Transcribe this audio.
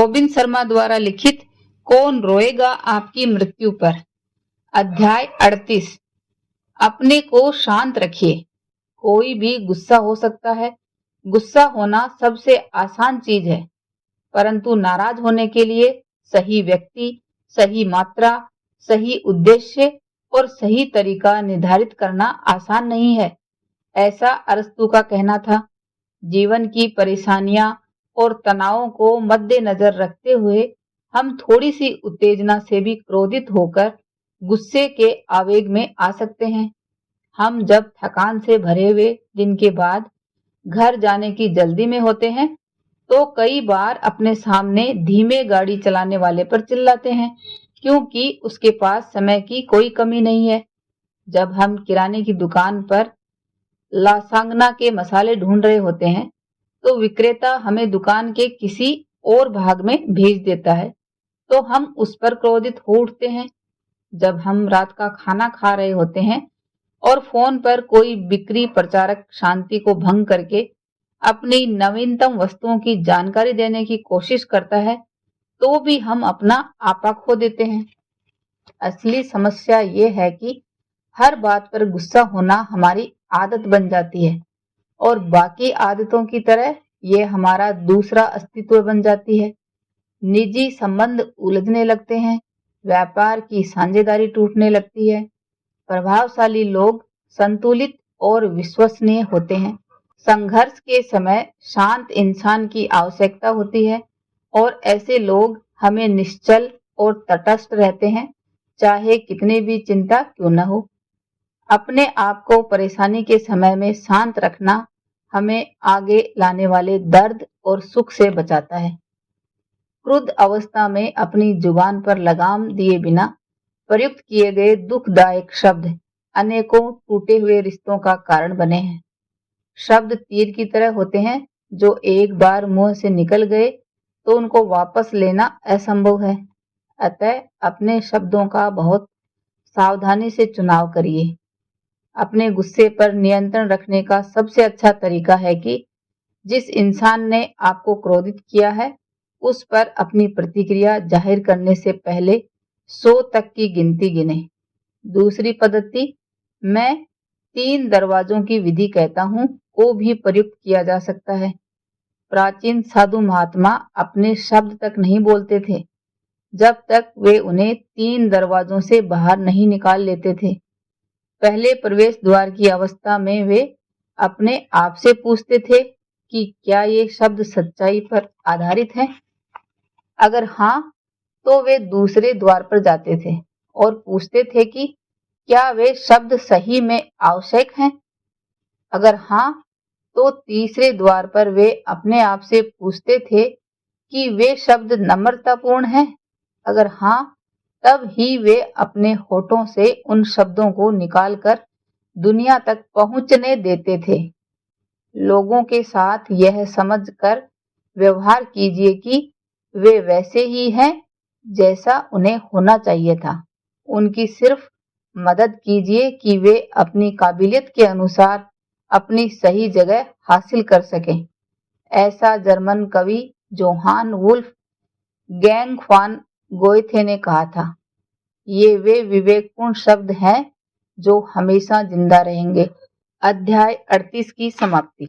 Robin Sharma द्वारा लिखित कौन रोएगा आपकी मृत्यु पर। अध्याय 38। अपने को शांत रखिए। कोई भी गुस्सा हो सकता है। गुस्सा होना सबसे आसान चीज है, परंतु नाराज होने के लिए सही व्यक्ति, सही मात्रा, सही उद्देश्य और सही तरीका निर्धारित करना आसान नहीं है। ऐसा अरस्तू का कहना था। जीवन की परेशानियां और तनावों को मद्देनजर रखते हुए हम थोड़ी सी उत्तेजना से भी क्रोधित होकर गुस्से के आवेग में आ सकते हैं। हम जब थकान से भरे हुए दिन के बाद घर जाने की जल्दी में होते हैं तो कई बार अपने सामने धीमे गाड़ी चलाने वाले पर चिल्लाते हैं, क्योंकि उसके पास समय की कोई कमी नहीं है। जब हम किराने की दुकान पर लासांगना के मसाले ढूंढ रहे होते हैं तो विक्रेता हमें दुकान के किसी और भाग में भेज देता है तो हम उस पर क्रोधित हो उठते हैं। जब हम रात का खाना खा रहे होते हैं और फोन पर कोई बिक्री प्रचारक शांति को भंग करके अपनी नवीनतम वस्तुओं की जानकारी देने की कोशिश करता है तो भी हम अपना आपा खो देते हैं। असली समस्या ये है कि हर बात पर गुस्सा होना हमारी आदत बन जाती है और बाकी आदतों की तरह ये हमारा दूसरा अस्तित्व बन जाती है। निजी संबंध उलझने लगते हैं, व्यापार की साझेदारी टूटने लगती है। प्रभावशाली लोग संतुलित और विश्वसनीय होते हैं। संघर्ष के समय शांत इंसान की आवश्यकता होती है और ऐसे लोग हमें निश्चल और तटस्थ रहते हैं, चाहे कितनी भी चिंता क्यों न हो। अपने आप को परेशानी के समय में शांत रखना हमें आगे लाने वाले दर्द और सुख से बचाता है। क्रुद्ध अवस्था में अपनी जुबान पर लगाम दिए बिना प्रयुक्त किए गए दुखदायक शब्द अनेकों टूटे हुए रिश्तों का कारण बने हैं। शब्द तीर की तरह होते हैं, जो एक बार मुंह से निकल गए तो उनको वापस लेना असंभव है। अतः अपने शब्दों का बहुत सावधानी से चुनाव करिए। अपने गुस्से पर नियंत्रण रखने का सबसे अच्छा तरीका है कि जिस इंसान ने आपको क्रोधित किया है उस पर अपनी प्रतिक्रिया जाहिर करने से पहले 100 तक की गिनती गिने। दूसरी पद्धति मैं 3 दरवाजों की विधि कहता हूँ को भी प्रयुक्त किया जा सकता है। प्राचीन साधु महात्मा अपने शब्द तक नहीं बोलते थे जब तक वे उन्हें 3 दरवाजों से बाहर नहीं निकाल लेते थे। पहले प्रवेश द्वार की अवस्था में वे अपने आप से पूछते थे कि क्या ये शब्द सच्चाई पर आधारित हैं? अगर हाँ, तो वे दूसरे द्वार पर जाते थे और पूछते थे कि क्या वे शब्द सही में आवश्यक हैं? अगर हाँ, तो तीसरे द्वार पर वे अपने आप से पूछते थे कि वे शब्द नम्रतापूर्ण हैं? अगर हाँ, तब ही वे अपने होठों से उन शब्दों को निकालकर दुनिया तक पहुंचने देते थे। लोगों के साथ यह समझकर व्यवहार कीजिए कि वे वैसे ही हैं जैसा उन्हें होना चाहिए था। उनकी सिर्फ मदद कीजिए कि वे अपनी काबिलियत के अनुसार अपनी सही जगह हासिल कर सकें। ऐसा जर्मन कवि जोहान वुल्फ गैंग फान गोएथे ने कहा था। ये वे विवेकपूर्ण शब्द हैं जो हमेशा जिंदा रहेंगे। अध्याय 38 की समाप्ति।